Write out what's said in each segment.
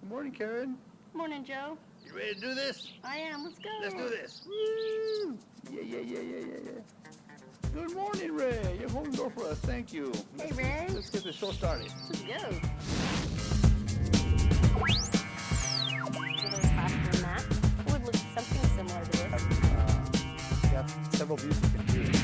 Good morning, Karen. Morning, Joe. You ready to do this? I am. Let's go. Let's do this. Woo! Yeah. Good morning, Ray. You're holding the door for us. Thank you. Hey, Ray. Let's get the show started. Let's go. Little classroom mat. It would look something similar to this. You have several views you can choose.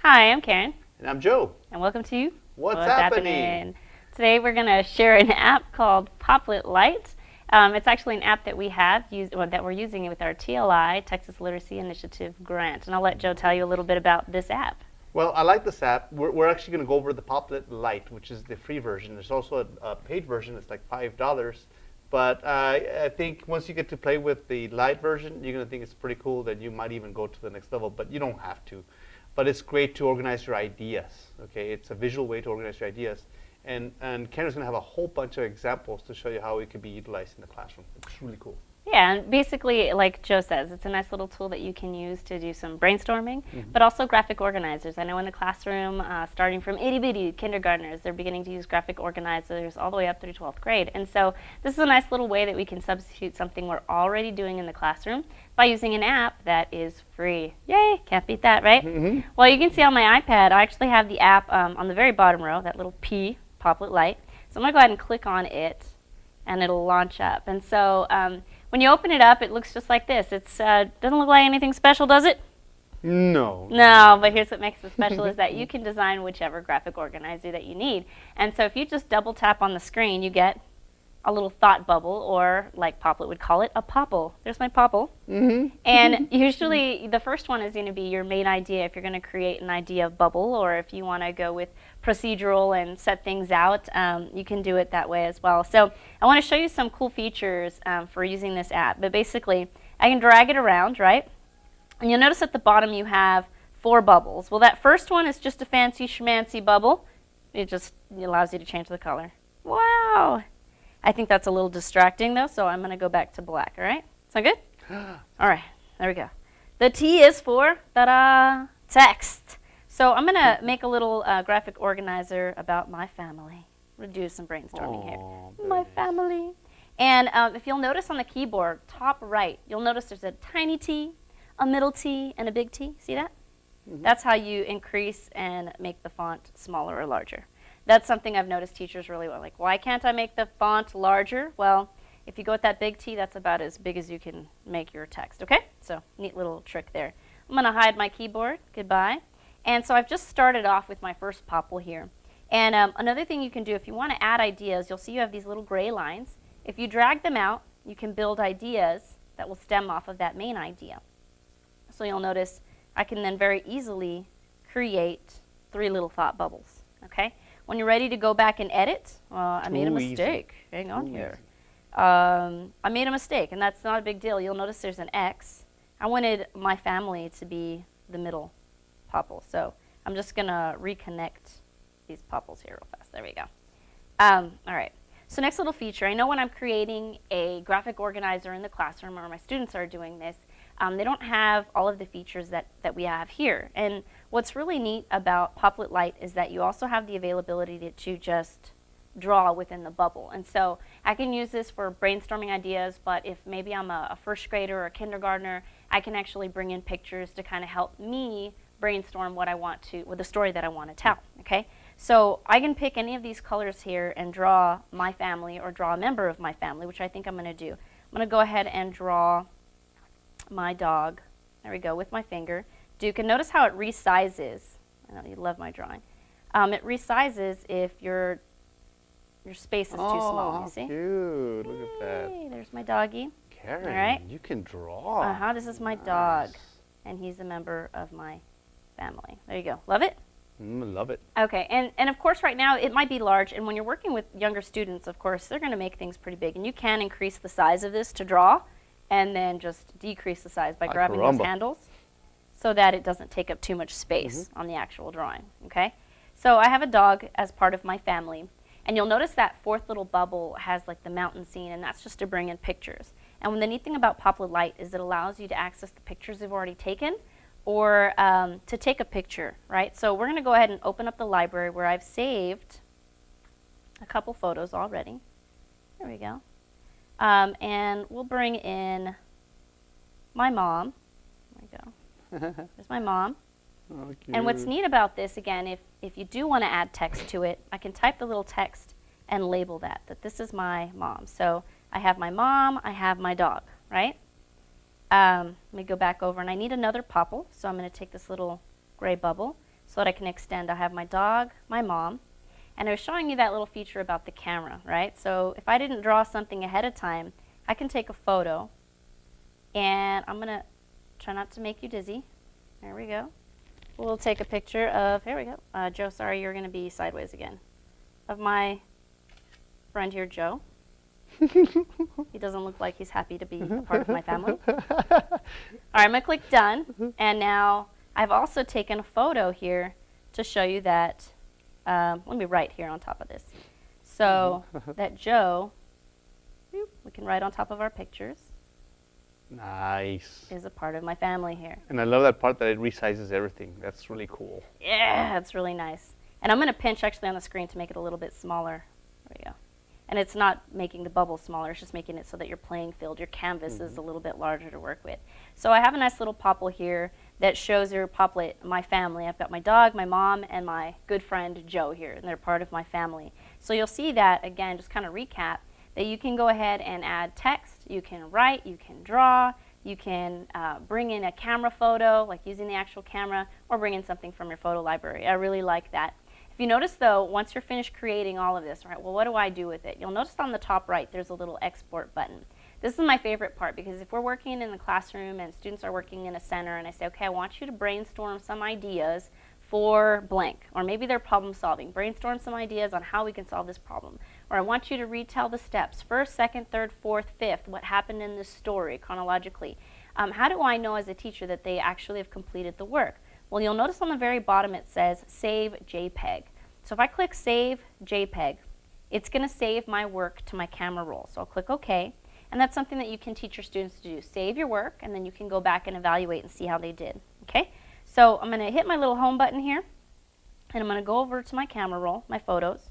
Hi, I'm Karen. And I'm Joe. And welcome to What's Happening? Today we're going to share an app called Popplet Lite. It's actually an app that we have used, that we're using with our TLI, Texas Literacy Initiative grant. And I'll let Joe tell you a little bit about this app. Well, I like this app. We're actually going to go over the Popplet Lite, which is the free version. There's also a paid version. It's like $5. But I think once you get to play with the Lite version, you're going to think it's pretty cool. That you might even go to the next level, but you don't have to. But it's great to organize your ideas. Okay, it's a visual way to organize your ideas. And Karen's going to have a whole bunch of examples to show you how it can be utilized in the classroom. It's really cool. Yeah, and basically, like Joe says, it's a nice little tool that you can use to do some brainstorming, but also graphic organizers. I know in the classroom, starting from itty-bitty kindergartners, they're beginning to use graphic organizers all the way up through 12th grade. And so this is a nice little way that we can substitute something we're already doing in the classroom by using an app that is free. Yay, can't beat that, right? Well, you can see on my iPad, I actually have the app on the very bottom row, that little P, Popplet Lite. So I'm going to go ahead and click on it, and it'll launch up. And so when you open it up, it looks just like this. It doesn't look like anything special, does it? No. No, but here's what makes it special is that you can design whichever graphic organizer that you need. And so if you just double tap on the screen, you get a little thought bubble, or like Popplet would call it, a popple. There's my popple. And usually the first one is going to be your main idea if you're going to create an idea bubble, or if you want to go with procedural and set things out, you can do it that way as well. So I want to show you some cool features for using this app. But basically, I can drag it around, right? And you'll notice at the bottom you have 4 bubbles. Well, that first one is just a fancy schmancy bubble. It just allows you to change the color. Wow! I think that's a little distracting though, so I'm going to go back to black, all right? Sound good? All right, there we go. The T is for, ta-da, text. So I'm going to make a little graphic organizer about my family. We're going to do some brainstorming here. My family. And if you'll notice on the keyboard, top right, you'll notice there's a tiny T, a middle T, and a big T. See that? That's how you increase and make the font smaller or larger. That's something I've noticed teachers really want. Like, why can't I make the font larger? Well, if you go with that big T, that's about as big as you can make your text, okay? So, neat little trick there. I'm going to hide my keyboard. Goodbye. And so I've just started off with my first popple here. And another thing you can do, if you want to add ideas, you'll see you have these little gray lines. If you drag them out, you can build ideas that will stem off of that main idea. So you'll notice I can then very easily create 3 little thought bubbles, okay? When you're ready to go back and edit, I made a mistake. Hang on here. I made a mistake, and that's not a big deal. You'll notice there's an X. I wanted my family to be the middle popple, so I'm just going to reconnect these popples here real fast. There we go. All right. So next little feature, I know when I'm creating a graphic organizer in the classroom, or my students are doing this, they don't have all of the features that we have here. And what's really neat about Popplet Lite is that you also have the availability to just draw within the bubble. And so I can use this for brainstorming ideas, but if maybe I'm a first grader or a kindergartner, I can actually bring in pictures to kind of help me brainstorm what I want to, with the story that I want to tell, okay? So I can pick any of these colors here and draw my family or draw a member of my family, which I think I'm going to do. I'm going to go ahead and draw my dog. There we go, with my finger. Duke, and notice how it resizes. I know you love my drawing. It resizes if your space is too small. You see? Cute! Look at that. Yay, there's my doggy. Karen, all right. You can draw. This is my dog, and he's a member of my family. There you go. Love it? Love it. Okay, and of course right now it might be large, and when you're working with younger students, of course, they're going to make things pretty big, and you can increase the size of this to draw, and then just decrease the size by grabbing those handles so that it doesn't take up too much space on the actual drawing, okay? So I have a dog as part of my family, and you'll notice that 4th little bubble has like the mountain scene, and that's just to bring in pictures. And the neat thing about Popplet Lite is it allows you to access the pictures you've already taken, or to take a picture, right? So we're going to go ahead and open up the library where I've saved a couple photos already. There we go. And we'll bring in my mom. There we go. There's my mom. Oh, And what's cute. neat about this, again, if you do want to add text to it, I can type the little text and label that this is my mom. So I have my mom, I have my dog, right? Let me go back over, and I need another popple, so I'm going to take this little gray bubble so that I can extend. I have my dog, my mom, and I was showing you that little feature about the camera, right? So if I didn't draw something ahead of time, I can take a photo, and I'm going to try not to make you dizzy. There we go. We'll take a picture of, here we go. Joe, sorry, you're going to be sideways again. Of my friend here, Joe. He doesn't look like he's happy to be a part of my family. All right, I'm going to click done. And now I've also taken a photo here to show you that, let me write here on top of this. So that Joe, we can write on top of our pictures, Nice. is a part of my family here. And I love that part that it resizes everything. That's really cool. Yeah, it's really nice. And I'm going to pinch actually on the screen to make it a little bit smaller. There we go. And it's not making the bubble smaller, it's just making it so that your playing field, your canvas is a little bit larger to work with. So I have a nice little popple here that shows your Popplet, my family. I've got my dog, my mom, and my good friend Joe here, and they're part of my family. So you'll see that, again, just kind of recap, that you can go ahead and add text, you can write, you can draw, you can bring in a camera photo, like using the actual camera, or bring in something from your photo library. I really like that. If you notice though, once you're finished creating all of this, right, well, what do I do with it? You'll notice on the top right, there's a little export button. This is my favorite part because if we're working in the classroom and students are working in a center and I say, okay, I want you to brainstorm some ideas for blank, or maybe they're problem solving. Brainstorm some ideas on how we can solve this problem. Or I want you to retell the steps, first, second, third, fourth, fifth, what happened in this story chronologically. How do I know as a teacher that they actually have completed the work? Well, you'll notice on the very bottom it says Save JPEG. So if I click Save JPEG, it's going to save my work to my camera roll. So I'll click OK, and that's something that you can teach your students to do. Save your work, and then you can go back and evaluate and see how they did. Okay? So I'm going to hit my little home button here, and I'm going to go over to my camera roll, my photos,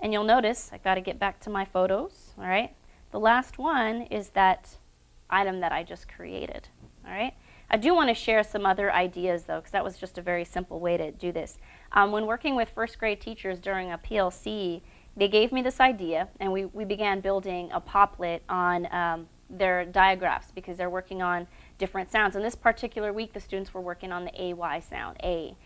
and you'll notice I've got to get back to my photos. All right? The last one is that item that I just created. All right? I do want to share some other ideas, though, because that was just a very simple way to do this. When working with first grade teachers during a PLC, they gave me this idea, and we began building a Popplet on their digraphs because they're working on different sounds. And this particular week, the students were working on the AY sound, A.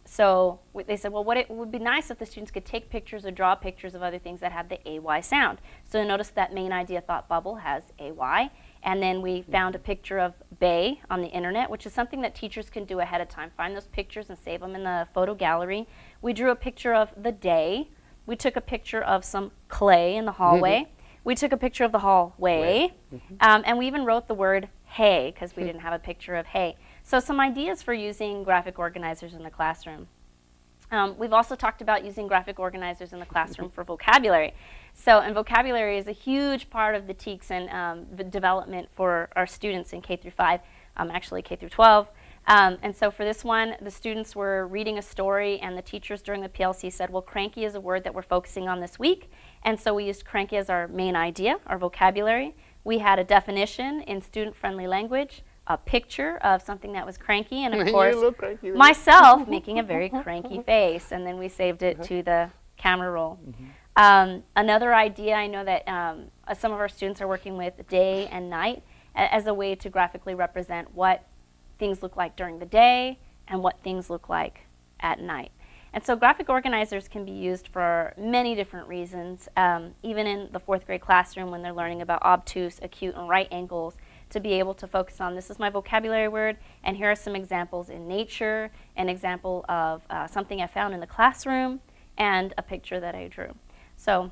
So they said, well, it would be nice if the students could take pictures or draw pictures of other things that have the AY sound. So notice that main idea thought bubble has AY. And then we found a picture of Bay on the internet, which is something that teachers can do ahead of time. Find those pictures and save them in the photo gallery. We drew a picture of the day. We took a picture of some clay in the hallway. We took a picture of the hallway. And we even wrote the word hay because we didn't have a picture of hay. So some ideas for using graphic organizers in the classroom. We've also talked about using graphic organizers in the classroom for vocabulary. And vocabulary is a huge part of the TEKS and the development for our students in K through 5, actually K through 12. And so for this one, the students were reading a story and the teachers during the PLC said, well, cranky is a word that we're focusing on this week. And so we used cranky as our main idea, our vocabulary. We had a definition in student-friendly language, a picture of something that was cranky, and of course, myself making a very cranky face, and then we saved it to the camera roll. Another idea, I know that some of our students are working with day and night as a way to graphically represent what things look like during the day and what things look like at night. And so graphic organizers can be used for many different reasons, even in the 4th grade classroom when they're learning about obtuse, acute, and right angles, to be able to focus on this is my vocabulary word, and here are some examples in nature, an example of something I found in the classroom, and a picture that I drew. So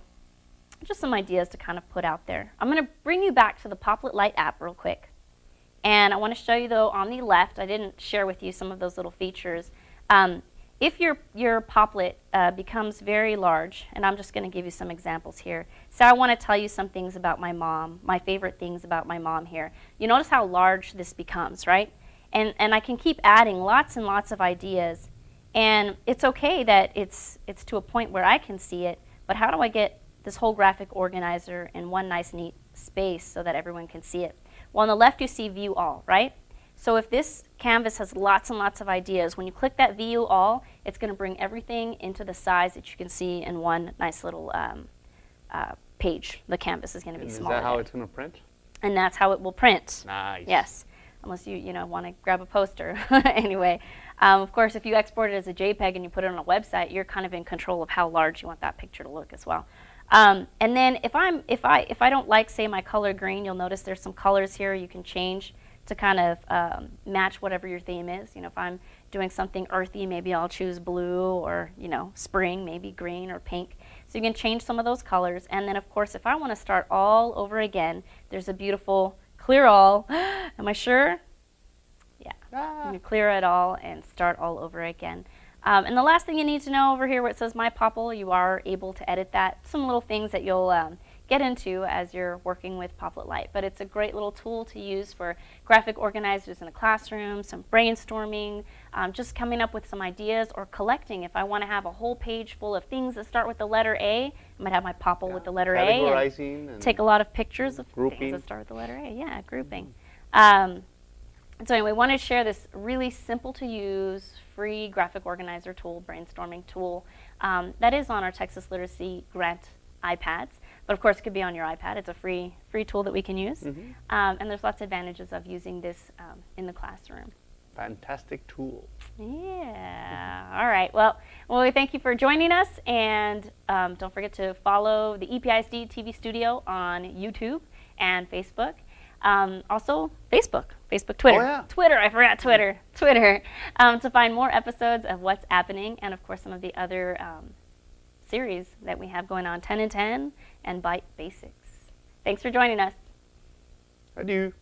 just some ideas to kind of put out there. I'm going to bring you back to the Popplet Lite app real quick. And I want to show you, though, on the left, I didn't share with you some of those little features. If your Popplet becomes very large, and I'm just going to give you some examples here. So I want to tell you some things about my mom, my favorite things about my mom here. You notice how large this becomes, right? And I can keep adding lots and lots of ideas. And it's okay that it's to a point where I can see it, but how do I get this whole graphic organizer in one nice, neat space so that everyone can see it. Well, on the left you see View All, right? So if this canvas has lots and lots of ideas, when you click that View All, it's going to bring everything into the size that you can see in one nice little page. The canvas is going to be smaller. Is that how it's going to print? And that's how it will print. Nice. Yes, unless you want to grab a poster. Anyway, of course, if you export it as a JPEG and you put it on a website, you're kind of in control of how large you want that picture to look as well. And then if I don't like, say, my color green, you'll notice there's some colors here you can change to kind of match whatever your theme is. If I'm doing something earthy, maybe I'll choose blue, or spring, maybe green or pink. So you can change some of those colors. And then, of course, if I want to start all over again, there's a beautiful clear all. Am I sure? Yeah. You can clear it all and start all over again. And the last thing you need to know over here where it says My Popple, you are able to edit that. Some little things that you'll get into as you're working with Popplet Lite. But it's a great little tool to use for graphic organizers in a classroom, some brainstorming, just coming up with some ideas, or collecting. If I want to have a whole page full of things that start with the letter A, I might have my Popple with the letter A and take a lot of pictures of things that start with the letter A. Yeah, grouping. So anyway, I wanted to share this really simple to use, free graphic organizer tool, brainstorming tool, that is on our Texas Literacy Grant iPads. But of course, it could be on your iPad. It's a free tool that we can use. And there's lots of advantages of using this in the classroom. Fantastic tool. Yeah. All right. Well, we thank you for joining us. And don't forget to follow the EPISD TV Studio on YouTube and Facebook. Also, Facebook, Twitter. Oh, yeah. Twitter, I forgot Twitter. Twitter, to find more episodes of What's Appening, and of course some of the other series that we have going on, 10 and 10 and Byte Basics. Thanks for joining us. Adieu.